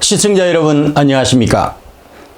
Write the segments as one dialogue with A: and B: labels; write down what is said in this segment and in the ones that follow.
A: 시청자 여러분 안녕하십니까?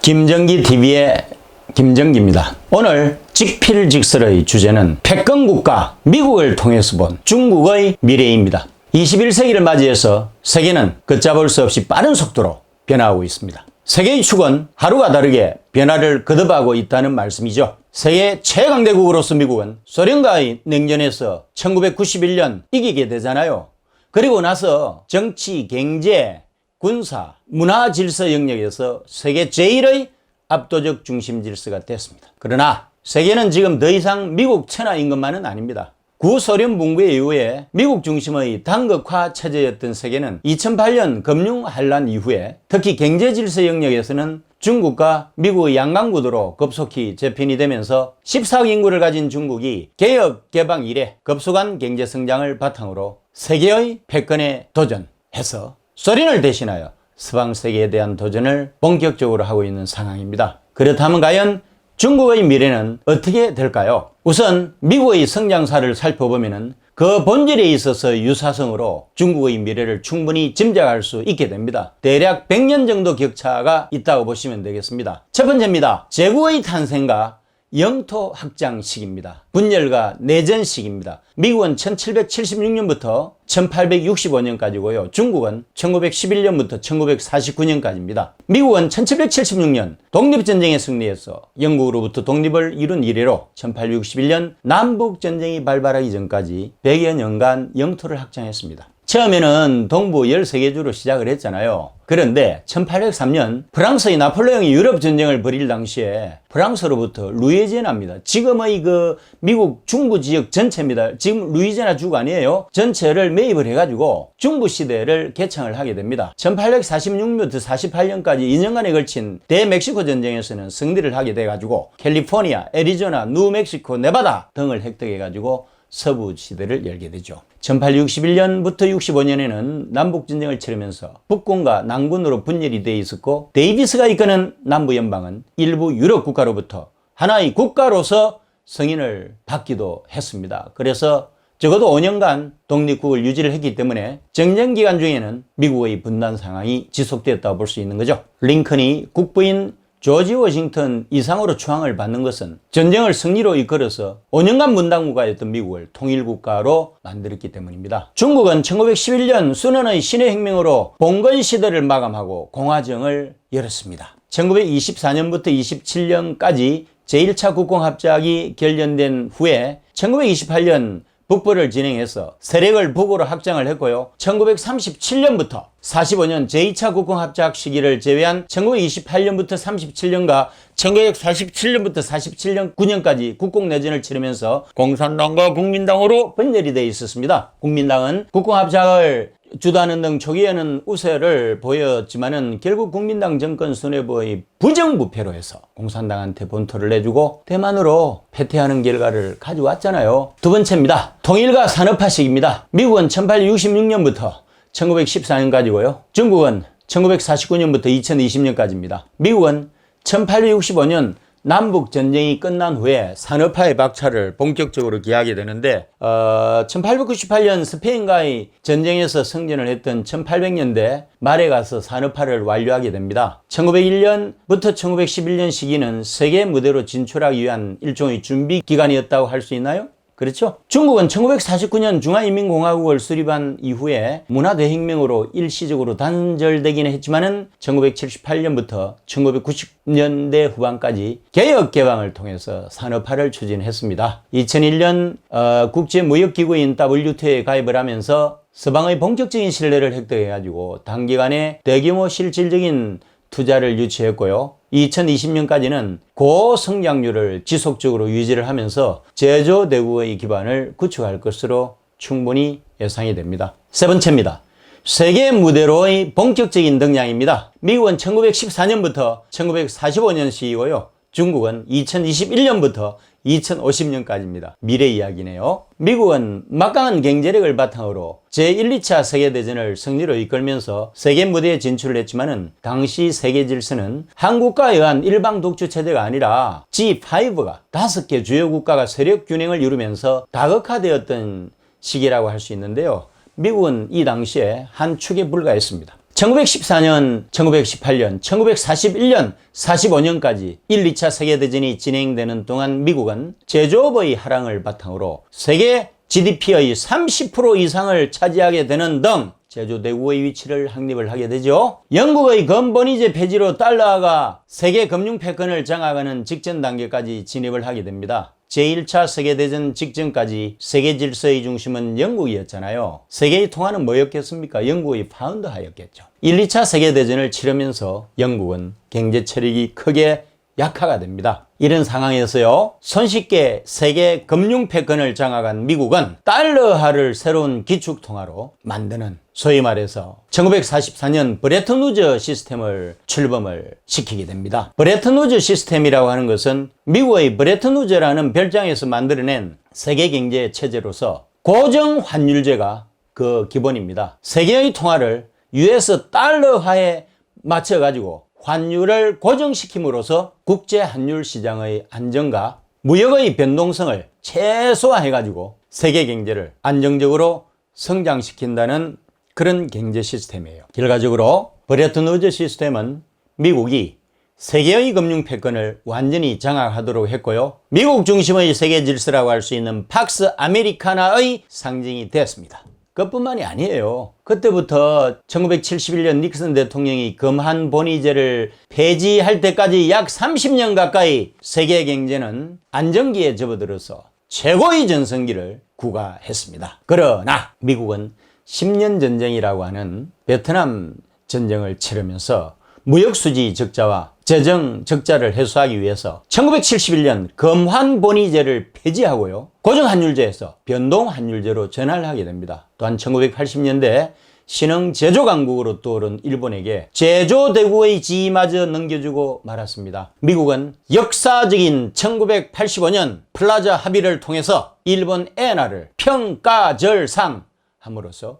A: 김정기TV의 김정기입니다. 오늘 직필직설의 주제는 패권국가 미국을 통해서 본 중국의 미래입니다. 21세기를 맞이해서 세계는 걷잡을 수 없이 빠른 속도로 변화하고 있습니다. 세계의 축은 하루가 다르게 변화를 거듭하고 있다는 말씀이죠. 세계 최강대국으로서 미국은 소련과의 냉전에서 1991년 이기게 되잖아요. 그리고 나서 정치, 경제, 군사, 문화 질서 영역에서 세계 제1의 압도적 중심 질서가 됐습니다. 그러나 세계는 지금 더 이상 미국 천하인 것만은 아닙니다. 구소련 붕괴 이후에 미국 중심의 단극화 체제였던 세계는 2008년 금융 환란 이후에 특히 경제 질서 영역에서는 중국과 미국의 양강구도로 급속히 재편이 되면서 14억 인구를 가진 중국이 개혁 개방 이래 급속한 경제 성장을 바탕으로 세계의 패권에 도전해서 소련을 대신하여 서방 세계에 대한 도전을 본격적으로 하고 있는 상황입니다. 그렇다면 과연 중국의 미래는 어떻게 될까요? 우선 미국의 성장사를 살펴보면 그 본질에 있어서 유사성으로 중국의 미래를 충분히 짐작할 수 있게 됩니다. 대략 100년 정도 격차가 있다고 보시면 되겠습니다. 첫 번째입니다. 제국의 탄생과 영토 확장 시기입니다. 분열과 내전 시기입니다. 미국은 1776년부터 1865년까지고요. 중국은 1911년부터 1949년까지입니다. 미국은 1776년 독립전쟁에 승리해서 영국으로부터 독립을 이룬 이래로 1861년 남북전쟁이 발발하기 전까지 100여 년간 영토를 확장했습니다. 처음에는 동부 13개주로 시작을 했잖아요. 그런데 1803년 프랑스의 나폴레옹이 유럽 전쟁을 벌일 당시에 프랑스로부터 루이지애나입니다. 지금의 그 미국 중부 지역 전체입니다. 지금 루이지애나 주가 아니에요. 전체를 매입을 해가지고 중부 시대를 개창을 하게 됩니다. 1846년부터 48년까지 2년간에 걸친 대멕시코 전쟁에서는 승리를 하게 돼가지고 캘리포니아, 애리조나, 뉴멕시코, 네바다 등을 획득해가지고 서부 시대를 열게 되죠. 1861년부터 65년에는 남북전쟁을 치르면서 북군과 남군으로 분열이 되어 있었고 데이비스가 이끄는 남부연방은 일부 유럽 국가로부터 하나의 국가로서 승인을 받기도 했습니다. 그래서 적어도 5년간 독립국을 유지를 했기 때문에 정전 기간 중에는 미국의 분단 상황이 지속되었다고 볼 수 있는 거죠. 링컨이 국부인 조지 워싱턴 이상으로 추앙을 받는 것은 전쟁을 승리로 이끌어서 5년간 분단국가였던 미국을 통일국가로 만들었기 때문입니다. 중국은 1911년 순원의 신해혁명으로 봉건 시대를 마감하고 공화정을 열었습니다. 1924년부터 27년까지 제1차 국공합작이 결연된 후에 1928년 북벌을 진행해서 세력을 북으로 확장을 했고요. 1937년부터 45년 제2차 국공합작 시기를 제외한 1928년부터 37년과 1947년부터 47년 9년까지 국공내전을 치르면서 공산당과 국민당으로 분열이 되어 있었습니다. 국민당은 국공합작을 주도하는 등 초기에는 우세를 보였지만은 결국 국민당 정권 수뇌부의 부정부패로 해서 공산당한테 본토를 내주고 대만으로 패퇴하는 결과를 가져왔잖아요. 두 번째입니다. 통일과 산업화 시기입니다. 미국은 1866년부터 1914년까지고요. 중국은 1949년부터 2020년까지입니다. 미국은 1865년 남북전쟁이 끝난 후에 산업화의 박차를 본격적으로 기하게 되는데 1898년 스페인과의 전쟁에서 승전을 했던 1800년대 말에 가서 산업화를 완료하게 됩니다. 1901년부터 1911년 시기는 세계 무대로 진출하기 위한 일종의 준비 기간이었다고 할 수 있나요? 그렇죠? 중국은 1949년 중화인민공화국을 수립한 이후에 문화대혁명으로 일시적으로 단절되기는 했지만은 1978년부터 1990년대 후반까지 개혁 개방을 통해서 산업화를 추진했습니다. 2001년 국제무역기구인 WTO에 가입을 하면서 서방의 본격적인 신뢰를 획득해가지고 단기간에 대규모 실질적인 투자를 유치했고요. 2020년까지는 고성장률을 지속적으로 유지를 하면서 제조대국의 기반을 구축할 것으로 충분히 예상이 됩니다. 세 번째입니다. 세계 무대로의 본격적인 등장입니다. 미국은 1914년부터 1945년 시기고요. 중국은 2021년부터 2050년까지입니다. 미래 이야기네요. 미국은 막강한 경제력을 바탕으로 제1, 2차 세계대전을 승리로 이끌면서 세계 무대에 진출을 했지만은 당시 세계 질서는 한국과에 의한 일방 독주 체제가 아니라 G5가 5개 주요 국가가 세력 균형을 이루면서 다극화되었던 시기라고 할 수 있는데요. 미국은 이 당시에 한 축에 불과했습니다. 1914년, 1918년, 1941년, 45년까지 1, 2차 세계대전이 진행되는 동안 미국은 제조업의 하락을 바탕으로 세계 GDP의 30% 이상을 차지하게 되는 등 제조대국의 위치를 확립을 하게 되죠. 영국의 건본이제 폐지로 달러가 세계 금융 패권을 장악하는 직전 단계까지 진입을 하게 됩니다. 제1차 세계대전 직전까지 세계 질서의 중심은 영국이었잖아요. 세계의 통화는 뭐였겠습니까? 영국의 파운드하였겠죠. 1, 2차 세계대전을 치르면서 영국은 경제 체력이 크게 약화가 됩니다. 이런 상황에서요, 손쉽게 세계 금융 패권을 장악한 미국은 달러화를 새로운 기축통화로 만드는, 소위 말해서 1944년 브레튼우즈 시스템을 출범을 시키게 됩니다. 브레튼우즈 시스템이라고 하는 것은 미국의 브레튼우즈라는 별장에서 만들어낸 세계 경제 체제로서 고정 환율제가 그 기본입니다. 세계의 통화를 US 달러화에 맞춰 가지고 환율을 고정시킴으로써 국제 환율 시장의 안정과 무역의 변동성을 최소화해 가지고 세계 경제를 안정적으로 성장시킨다는 그런 경제 시스템이에요. 결과적으로 브레튼우즈 시스템은 미국이 세계의 금융 패권을 완전히 장악하도록 했고요. 미국 중심의 세계 질서라고 할 수 있는 팍스 아메리카나의 상징이 되었습니다. 그것뿐만이 아니에요. 그때부터 1971년 닉슨 대통령이 금한본위제를 폐지할 때까지 약 30년 가까이 세계 경제는 안정기에 접어들어서 최고의 전성기를 구가했습니다. 그러나 미국은 10년 전쟁이라고 하는 베트남 전쟁을 치르면서 무역수지 적자와 재정 적자를 해소하기 위해서 1971년 금환본위제를 폐지하고요, 고정환율제에서 변동환율제로 전환을 하게 됩니다. 또한 1980년대 신흥 제조강국으로 떠오른 일본에게 제조대국의 지위마저 넘겨주고 말았습니다. 미국은 역사적인 1985년 플라자 합의를 통해서 일본 엔화를 평가절상함으로써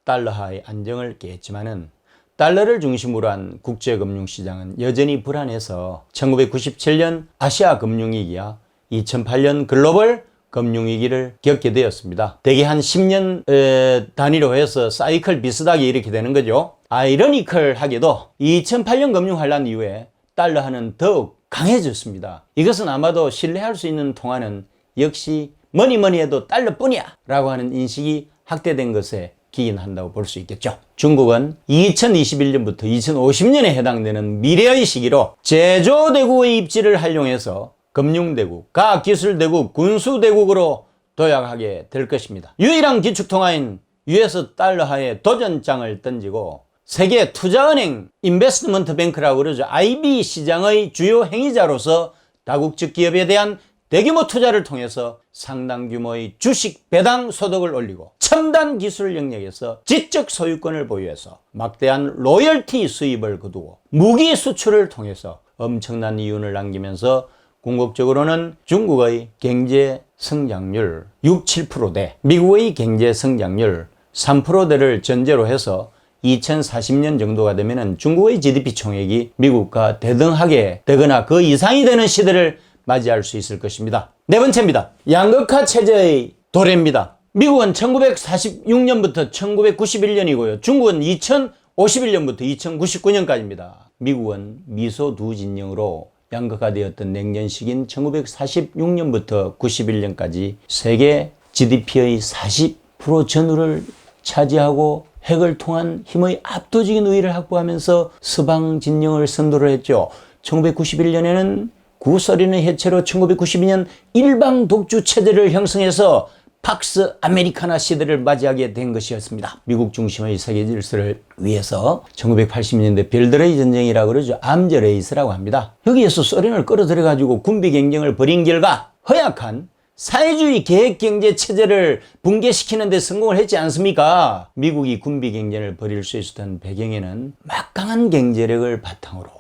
A: 달러화의 안정을 꾀했지만은 달러를 중심으로 한 국제금융시장은 여전히 불안해서 1997년 아시아 금융위기와 2008년 글로벌 금융위기를 겪게 되었습니다. 대개 한 10년 단위로 해서 사이클 비슷하게 이렇게 되는 거죠. 아이러니컬하게도 2008년 금융환란 이후에 달러화는 더욱 강해졌습니다. 이것은 아마도 신뢰할 수 있는 통화는 역시 뭐니 해도 달러뿐이야 라고 하는 인식이 확대된 것에 기인한다고 볼 수 있겠죠. 중국은 2021년부터 2050년에 해당되는 미래의 시기로 제조대국의 입지를 활용해서 금융대국, 과학기술대국, 군수대국으로 도약하게 될 것입니다. 유일한 기축통화인 US 달러화에 도전장을 던지고 세계 투자은행 인베스트먼트 뱅크라고 그러죠. IB 시장의 주요 행위자로서 다국적 기업에 대한 대규모 투자를 통해서 상당 규모의 주식 배당 소득을 올리고 첨단 기술 영역에서 지적 소유권을 보유해서 막대한 로열티 수입을 거두고 무기 수출을 통해서 엄청난 이윤을 남기면서 궁극적으로는 중국의 경제 성장률 6, 7%대, 미국의 경제 성장률 3%대를 전제로 해서 2040년 정도가 되면은 중국의 GDP 총액이 미국과 대등하게 되거나 그 이상이 되는 시대를 맞이할 수 있을 것입니다. 네 번째입니다. 양극화 체제의 도래입니다. 미국은 1946년부터 1991년이고요. 중국은 2051년부터 2099년까지입니다. 미국은 미소 두 진영으로 양극화되었던 냉전식인 1946년부터 91년까지 세계 GDP의 40% 전후를 차지하고 핵을 통한 힘의 압도적인 우위를 확보하면서 서방 진영을 선도를 했죠. 1991년에는 구소련의 해체로 1992년 일방 독주 체제를 형성해서 팍스 아메리카나 시대를 맞이하게 된 것이었습니다. 미국 중심의 세계 질서를 위해서 1980년대 별들의 전쟁이라고 그러죠. 암즈레이스라고 합니다. 여기에서 소련을 끌어들여 가지고 군비 경쟁을 벌인 결과 허약한 사회주의 계획경제 체제를 붕괴시키는 데 성공을 했지 않습니까? 미국이 군비 경쟁을 벌일 수 있었던 배경에는 막강한 경제력을 바탕으로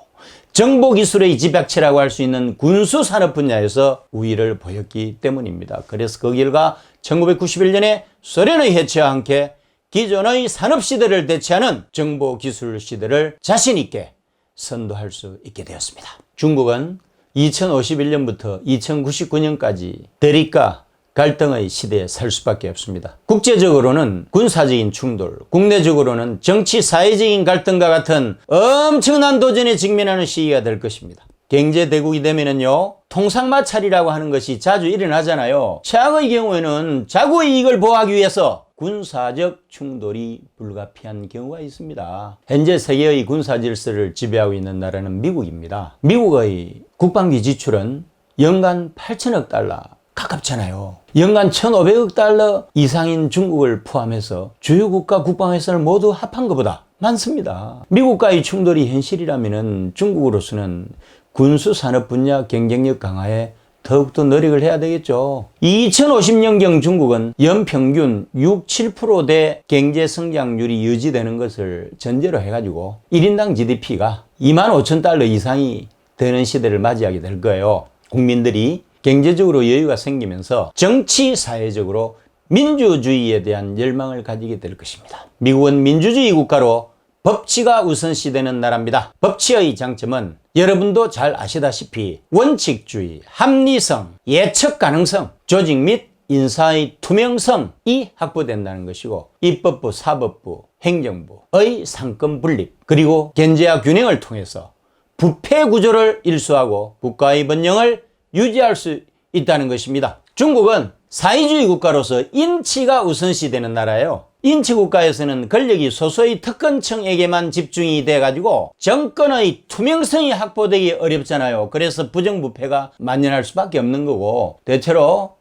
A: 정보기술의 집약체라고 할 수 있는 군수산업 분야에서 우위를 보였기 때문입니다. 그래서 그 결과 1991년에 소련의 해체와 함께 기존의 산업시대를 대체하는 정보기술 시대를 자신있게 선도할 수 있게 되었습니다. 중국은 2051년부터 2099년까지 대립과 갈등의 시대에 살 수밖에 없습니다. 국제적으로는 군사적인 충돌, 국내적으로는 정치 사회적인 갈등과 같은 엄청난 도전에 직면하는 시기가 될 것입니다. 경제대국이 되면은요, 통상마찰이라고 하는 것이 자주 일어나잖아요. 최악의 경우에는 자국의 이익을 보호하기 위해서 군사적 충돌이 불가피한 경우가 있습니다. 현재 세계의 군사 질서를 지배하고 있는 나라는 미국입니다. 미국의 국방비 지출은 연간 8천억 달러 가깝잖아요. 연간 1,500억 달러 이상인 중국을 포함해서 주요 국가 국방 예산을 모두 합한 것보다 많습니다. 미국과의 충돌이 현실이라면 중국으로서는 군수 산업 분야 경쟁력 강화에 더욱더 노력을 해야 되겠죠. 2050년경 중국은 연평균 6-7%대 경제 성장률이 유지되는 것을 전제로 해가지고 1인당 GDP가 25,000달러 이상이 되는 시대를 맞이하게 될 거예요. 국민들이 경제적으로 여유가 생기면서 정치, 사회적으로 민주주의에 대한 열망을 가지게 될 것입니다. 미국은 민주주의 국가로 법치가 우선시되는 나라입니다. 법치의 장점은 여러분도 잘 아시다시피 원칙주의, 합리성, 예측 가능성, 조직 및 인사의 투명성이 확보된다는 것이고 입법부, 사법부, 행정부의 상권 분립 그리고 견제와 균형을 통해서 부패 구조를 일수하고 국가의 번영을 유지할 수 있다는 것입니다. 중국은 사회주의 국가로서 인치가 우선시되는 나라예요. 인치국가에서는 권력이 소수의 특권층에게만 집중이 돼가지고 정권의 투명성이 확보되기 어렵잖아요. 그래서 부정부패가 만연할 수밖에 없는 거고 대체로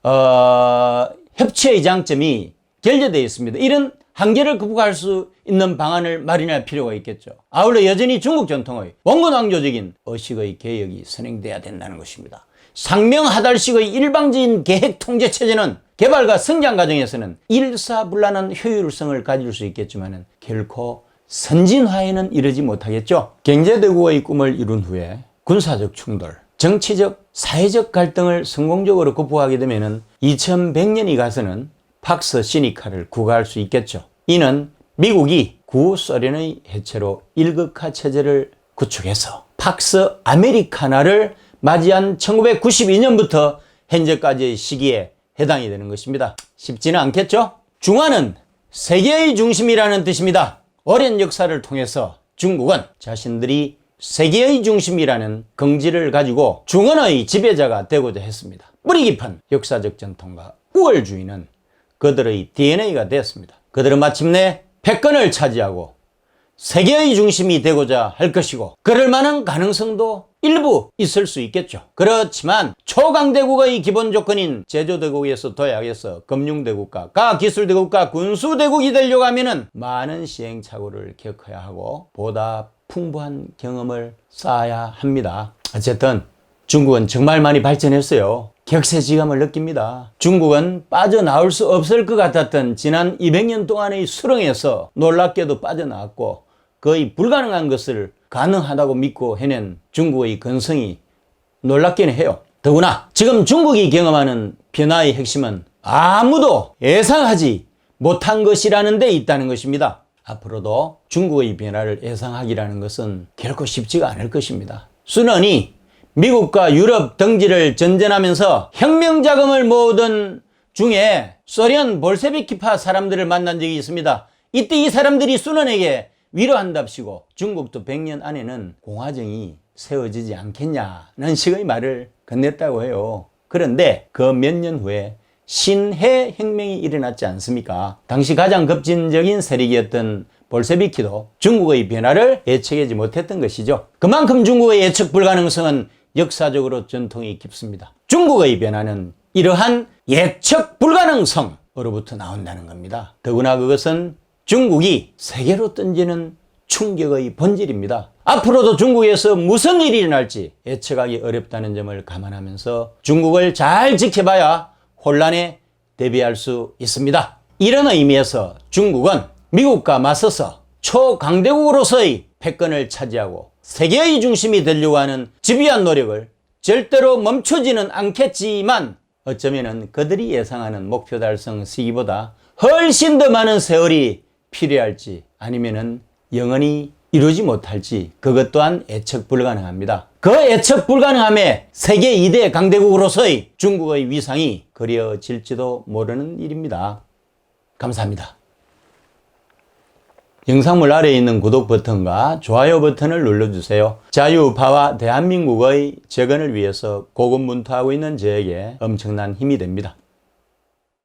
A: 협치의 장점이 결여되어 있습니다. 이런 한계를 극복할 수 있는 방안을 마련할 필요가 있겠죠. 아울러 여전히 중국 전통의 원군왕조적인 의식의 개혁이 선행돼야 된다는 것입니다. 상명하달식의 일방적인 계획 통제 체제는 개발과 성장 과정에서는 일사불란한 효율성을 가질 수 있겠지만 결코 선진화에는 이르지 못하겠죠. 경제대국의 꿈을 이룬 후에 군사적 충돌, 정치적, 사회적 갈등을 성공적으로 극복하게 되면 2100년이 가서는 팍스 시니카를 구가할 수 있겠죠. 이는 미국이 구소련의 해체로 일극화 체제를 구축해서 팍스 아메리카나를 맞이한 1992년부터 현재까지의 시기에 해당이 되는 것입니다. 쉽지는 않겠죠? 중화는 세계의 중심이라는 뜻입니다. 오랜 역사를 통해서 중국은 자신들이 세계의 중심이라는 긍지를 가지고 중원의 지배자가 되고자 했습니다. 뿌리 깊은 역사적 전통과 우월주의는 그들의 DNA가 되었습니다. 그들은 마침내 패권을 차지하고 세계의 중심이 되고자 할 것이고 그럴 만한 가능성도 일부 있을 수 있겠죠. 그렇지만 초강대국의 기본 조건인 제조대국에서 도약해서 금융대국가, 과기술대국가, 군수대국이 되려고 하면 많은 시행착오를 겪어야 하고 보다 풍부한 경험을 쌓아야 합니다. 어쨌든 중국은 정말 많이 발전했어요. 격세지감을 느낍니다. 중국은 빠져나올 수 없을 것 같았던 지난 200년 동안의 수렁에서 놀랍게도 빠져나왔고 거의 불가능한 것을 가능하다고 믿고 해낸 중국의 근성이 놀랍기는 해요. 더구나 지금 중국이 경험하는 변화의 핵심은 아무도 예상하지 못한 것이라는 데 있다는 것입니다. 앞으로도 중국의 변화를 예상하기라는 것은 결코 쉽지가 않을 것입니다. 순원이 미국과 유럽 등지를 전전하면서 혁명 자금을 모으던 중에 소련 볼셰비키파 사람들을 만난 적이 있습니다. 이때 이 사람들이 순원에게 위로한답시고 중국도 100년 안에는 공화정이 세워지지 않겠냐는 식의 말을 건넸다고 해요. 그런데 그 몇 년 후에 신해 혁명이 일어났지 않습니까? 당시 가장 급진적인 세력이었던 볼셰비키도 중국의 변화를 예측하지 못했던 것이죠. 그만큼 중국의 예측 불가능성은 역사적으로 전통이 깊습니다. 중국의 변화는 이러한 예측 불가능성으로부터 나온다는 겁니다. 더구나 그것은 중국이 세계로 던지는 충격의 본질입니다. 앞으로도 중국에서 무슨 일이 일어날지 예측하기 어렵다는 점을 감안하면서 중국을 잘 지켜봐야 혼란에 대비할 수 있습니다. 이런 의미에서 중국은 미국과 맞서서 초강대국으로서의 패권을 차지하고 세계의 중심이 되려고 하는 집요한 노력을 절대로 멈추지는 않겠지만 어쩌면 그들이 예상하는 목표 달성 시기보다 훨씬 더 많은 세월이 필요할지 아니면은 영원히 이루지 못할지 그것 또한 예측 불가능합니다. 그 예측 불가능함에 세계 2대 강대국으로서의 중국의 위상이 그려질지도 모르는 일입니다. 감사합니다. 영상물 아래에 있는 구독 버튼과 좋아요 버튼을 눌러주세요. 자유우파와 대한민국의 재건을 위해서 고군분투하고 있는 저에게 엄청난 힘이 됩니다.